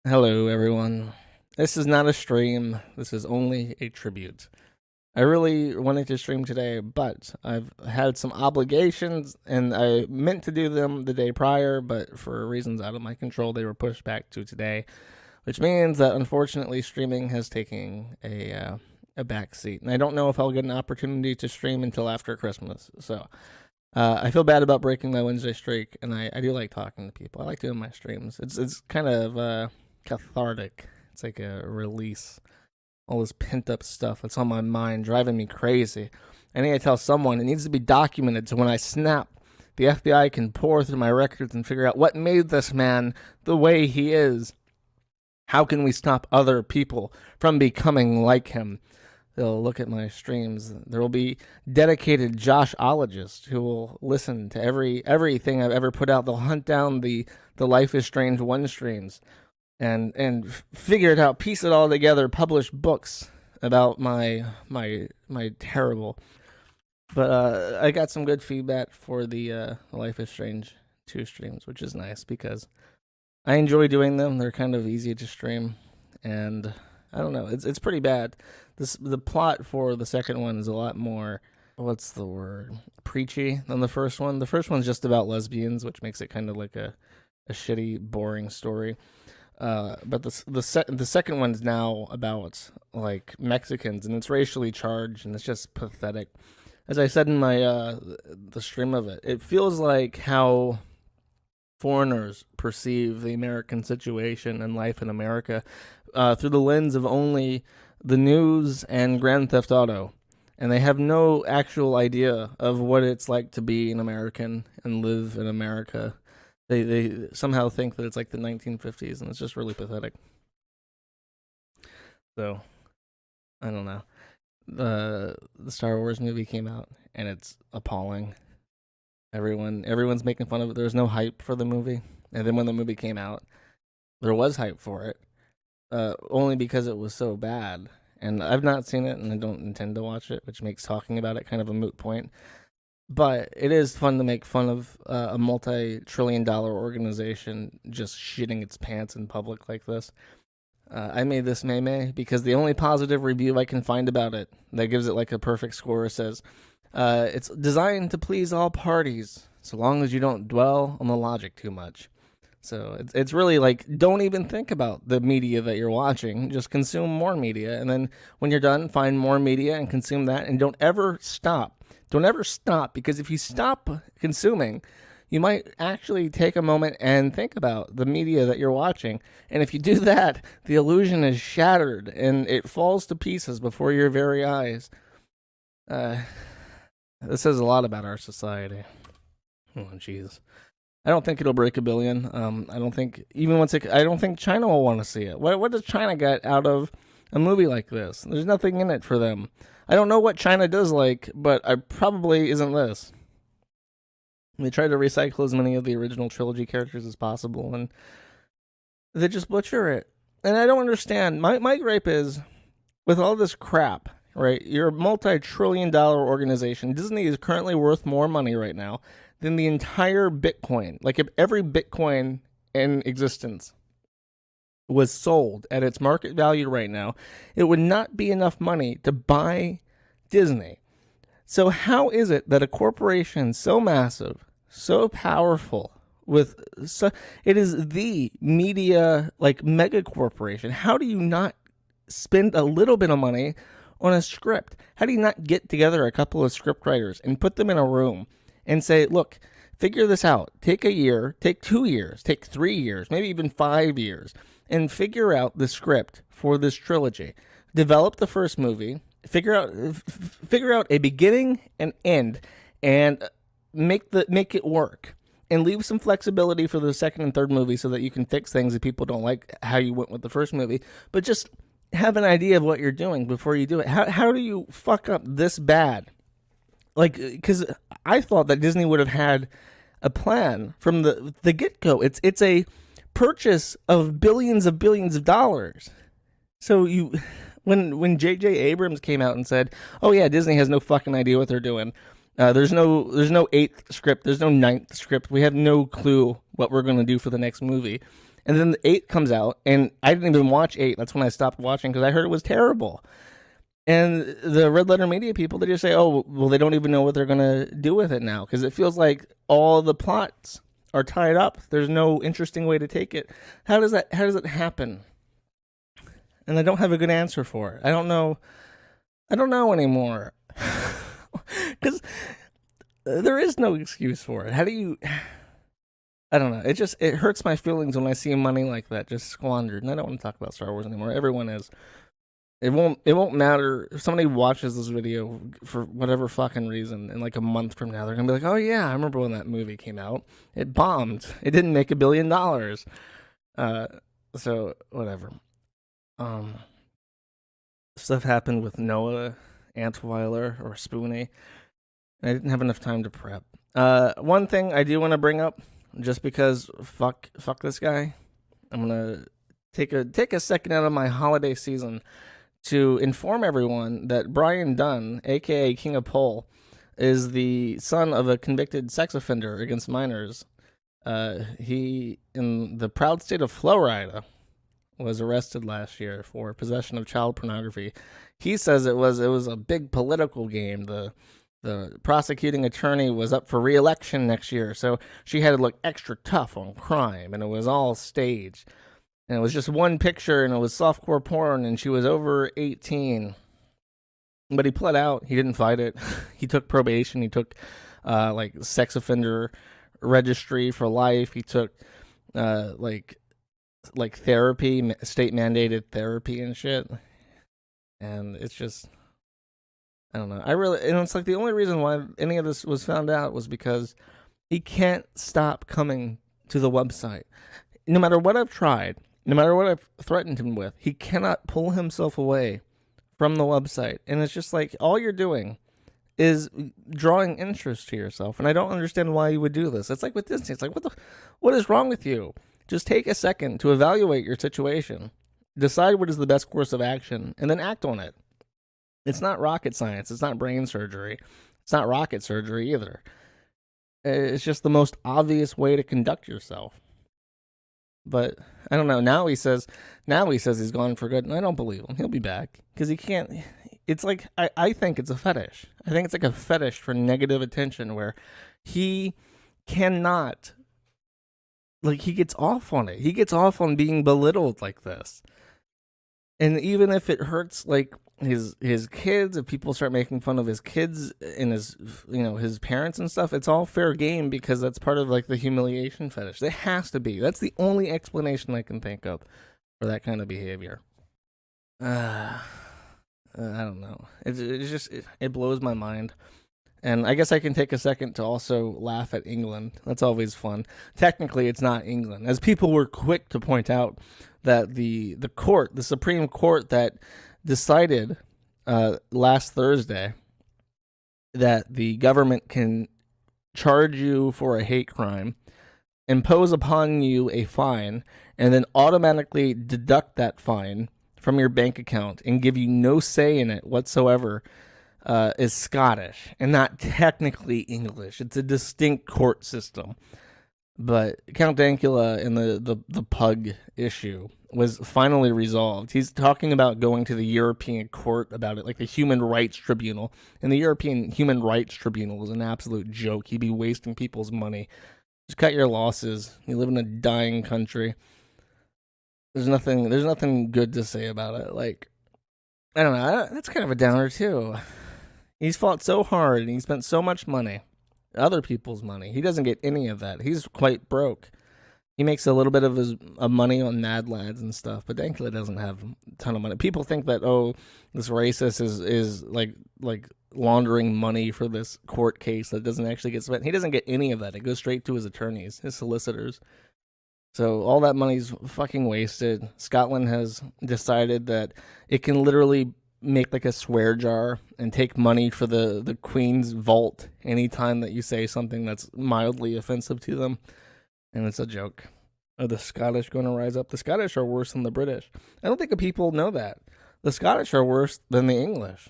Hello, everyone. This is not a stream. This is only a tribute. I really wanted to stream today, but I've had some obligations and I meant to do them the day prior, but for reasons out of my control, they were pushed back to today, which means that unfortunately streaming has taken a back seat. And I don't know if I'll get an opportunity to stream until after Christmas. So I feel bad about breaking my Wednesday streak, and I do like talking to people. I like doing my streams. It's kind of cathartic. It's like a release. All this pent up stuff that's on my mind, driving me crazy. I need to tell someone. It needs to be documented so when I snap, the FBI can pour through my records and figure out what made this man the way he is. How can we stop other people from becoming like him? They'll look at my streams. There will be dedicated Joshologists who will listen to everything I've ever put out. They'll hunt down the Life is Strange 1 streams and figure it out, piece it all together, publish books about my terrible. But I got some good feedback for the Life is Strange 2 streams, which is nice because I enjoy doing them. They're kind of easy to stream, and I don't know, it's pretty bad. The plot for the second one is a lot more, what's the word, preachy than the first one. The first one's just about lesbians, which makes it kind of like a shitty, boring story. But the second one's now about like Mexicans, and it's racially charged, and it's just pathetic. As I said in my the stream of it, it feels like how foreigners perceive the American situation and life in America through the lens of only the news and Grand Theft Auto, and they have no actual idea of what it's like to be an American and live in America. They somehow think that it's like the 1950s, and it's just really pathetic. So, I don't know. The Star Wars movie came out, and it's appalling. Everyone's making fun of it. There's no hype for the movie, and then when the movie came out, there was hype for it, only because it was so bad. And I've not seen it, and I don't intend to watch it, which makes talking about it kind of a moot point. But it is fun to make fun of a multi-trillion-dollar organization just shitting its pants in public like this. I made this meme because the only positive review I can find about it that gives it like a perfect score says, it's designed to please all parties, so long as you don't dwell on the logic too much. So it's really like, don't even think about the media that you're watching. Just consume more media, and then when you're done, find more media and consume that, and don't ever stop. Don't ever stop, because if you stop consuming, you might actually take a moment and think about the media that you're watching. And if you do that, the illusion is shattered and it falls to pieces before your very eyes. This says a lot about our society. Oh, jeez. I don't think it'll break 1 billion. I don't think I don't think China will want to see it. What does China get out of a movie like this? There's nothing in it for them. I don't know what China does like, but I probably isn't this. They try to recycle as many of the original trilogy characters as possible, and they just butcher it. And I don't understand. My gripe is, with all this crap, right? You're a multi-trillion-dollar organization. Disney is currently worth more money right now than the entire Bitcoin. Like, if every Bitcoin in existence was sold at its market value right now, it would not be enough money to buy Disney. So how is it that a corporation so massive, so powerful, it is the media like mega corporation, how do you not spend a little bit of money on a script? How do you not get together a couple of script writers and put them in a room and say, look, figure this out. Take a year, take 2 years, take 3 years, maybe even 5 years, and figure out the script for this trilogy. Develop the first movie, figure out a beginning and end, and make it work. And leave some flexibility for the second and third movie so that you can fix things if people don't like how you went with the first movie. But just have an idea of what you're doing before you do it. How do you fuck up this bad? Like, because I thought that Disney would have had a plan from the get-go. It's a purchase of billions of dollars. So when J.J. Abrams came out and said, "Oh yeah, Disney has no fucking idea what they're doing. There's no eighth script. There's no ninth script. We have no clue what we're going to do for the next movie." And then 8 comes out, and I didn't even watch 8. That's when I stopped watching because I heard it was terrible. And the Red Letter Media people, they just say, oh, well, they don't even know what they're going to do with it now because it feels like all the plots are tied up. There's no interesting way to take it. How does it happen? And I don't have a good answer for it. I don't know anymore. Because there is no excuse for it. How do you... I don't know. It hurts my feelings when I see money like that just squandered. And I don't want to talk about Star Wars anymore. Everyone is. It won't matter if somebody watches this video for whatever fucking reason, and like a month from now they're gonna be like, oh yeah, I remember when that movie came out. It bombed. It didn't make $1 billion. So whatever. Stuff happened with Noah Antweiler or Spoonie. I didn't have enough time to prep. One thing I do want to bring up, just because fuck this guy, I'm gonna take a second out of my holiday season to inform everyone that Brian Dunn, aka King of Pole, is the son of a convicted sex offender against minors. He, in the proud state of Florida, was arrested last year for possession of child pornography. He says it was a big political game. The prosecuting attorney was up for re-election next year, so she had to look extra tough on crime, and it was all staged. And it was just one picture, and it was softcore porn, and she was over 18. But he pled out. He didn't fight it. He took probation. He took, sex offender registry for life. He took, like therapy, state-mandated therapy and shit. And it's just, I don't know. And it's like the only reason why any of this was found out was because he can't stop coming to the website. No matter what I've tried, no matter what I've threatened him with, he cannot pull himself away from the website. And it's just like, all you're doing is drawing interest to yourself. And I don't understand why you would do this. It's like with Disney. It's like, what is wrong with you? Just take a second to evaluate your situation. Decide what is the best course of action, and then act on it. It's not rocket science. It's not brain surgery. It's not rocket surgery either. It's just the most obvious way to conduct yourself. But I don't know. Now he says he's gone for good, and I don't believe him. He'll be back because he can't. It's like I think it's a fetish. I think it's like a fetish for negative attention where he cannot. Like, he gets off on it. He gets off on being belittled like this. And even if it hurts, like, his kids, if people start making fun of his kids and his parents and stuff, it's all fair game because that's part of, like, the humiliation fetish. It has to be. That's the only explanation I can think of for that kind of behavior. I don't know. It blows my mind. And I guess I can take a second to also laugh at England. That's always fun. Technically, it's not England. As people were quick to point out that the Supreme Court that decided last Thursday that the government can charge you for a hate crime, impose upon you a fine, and then automatically deduct that fine from your bank account and give you no say in it whatsoever, is Scottish and not technically English. It's a distinct court system. But Count Dankula and the pug issue was finally resolved. He's talking about going to the European court about it, like the Human Rights Tribunal. And the European Human Rights Tribunal is an absolute joke. He'd be wasting people's money. Just cut your losses. You live in a dying country. There's nothing good to say about it. Like, I don't know. That's kind of a downer too. He's fought so hard and he spent so much money, other people's money. He doesn't get any of that. He's quite broke. He makes a little bit of his money on Mad Lads and stuff, but Dankula doesn't have a ton of money. People think that, oh, this racist is like laundering money for this court case that doesn't actually get spent. He doesn't get any of that. It goes straight to his attorneys, his solicitors. So all that money's fucking wasted. Scotland has decided that it can literally make like a swear jar and take money for the Queen's vault anytime that you say something that's mildly offensive to them. And it's a joke. Are the Scottish going to rise up? The Scottish are worse than the British. I don't think the people know that. The Scottish are worse than the English.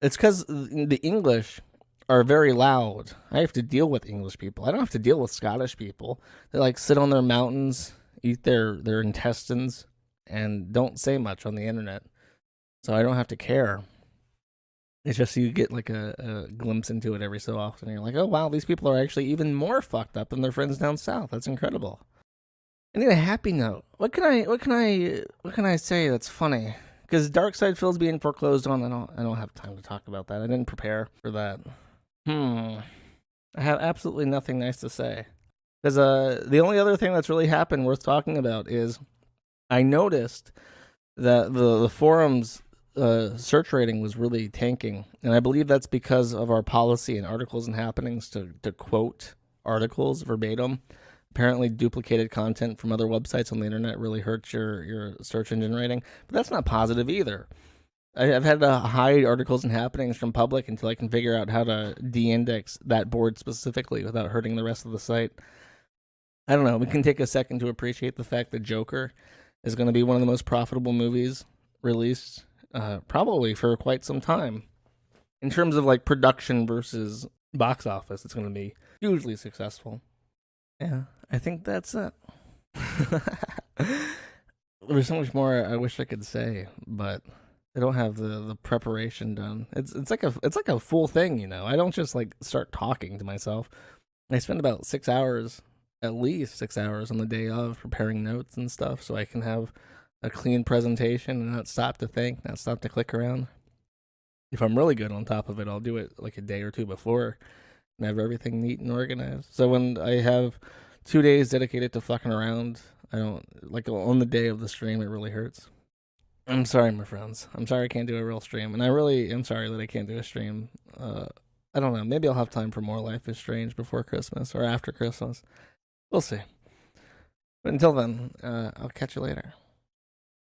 It's because the English are very loud. I have to deal with English people. I don't have to deal with Scottish people. They like sit on their mountains eat their intestines, and don't say much on the internet. So I don't have to care. It's just you get like a glimpse into it every so often. And you're like, oh wow, these people are actually even more fucked up than their friends down south. That's incredible. I need a happy note. What can I say that's funny? Because Dark Side Phil's being foreclosed on. I don't have time to talk about that. I didn't prepare for that. I have absolutely nothing nice to say. Because the only other thing that's really happened worth talking about is I noticed that the forums search rating was really tanking, and I believe that's because of our policy in articles and happenings to quote articles verbatim. Apparently, duplicated content from other websites on the internet really hurts your search engine rating, but that's not positive either. I've had to hide articles and happenings from public until I can figure out how to de-index that board specifically without hurting the rest of the site. I don't know. We can take a second to appreciate the fact that Joker is going to be one of the most profitable movies released probably for quite some time. In terms of like production versus box office, it's going to be hugely successful. Yeah, I think that's it. There's so much more I wish I could say, but I don't have the preparation done. It's like a full thing, you know. I don't just like start talking to myself. I spend about 6 hours, at least 6 hours on the day of preparing notes and stuff, so I can have a clean presentation and not stop to think, not stop to click around. If I'm really good on top of it, I'll do it like a day or two before and have everything neat and organized. So when I have 2 days dedicated to fucking around, I don't, like on the day of the stream, it really hurts. I'm sorry, my friends. I'm sorry I can't do a real stream, and I really am sorry that I can't do a stream. I don't know. Maybe I'll have time for more Life is Strange before Christmas or after Christmas. We'll see. But until then, I'll catch you later.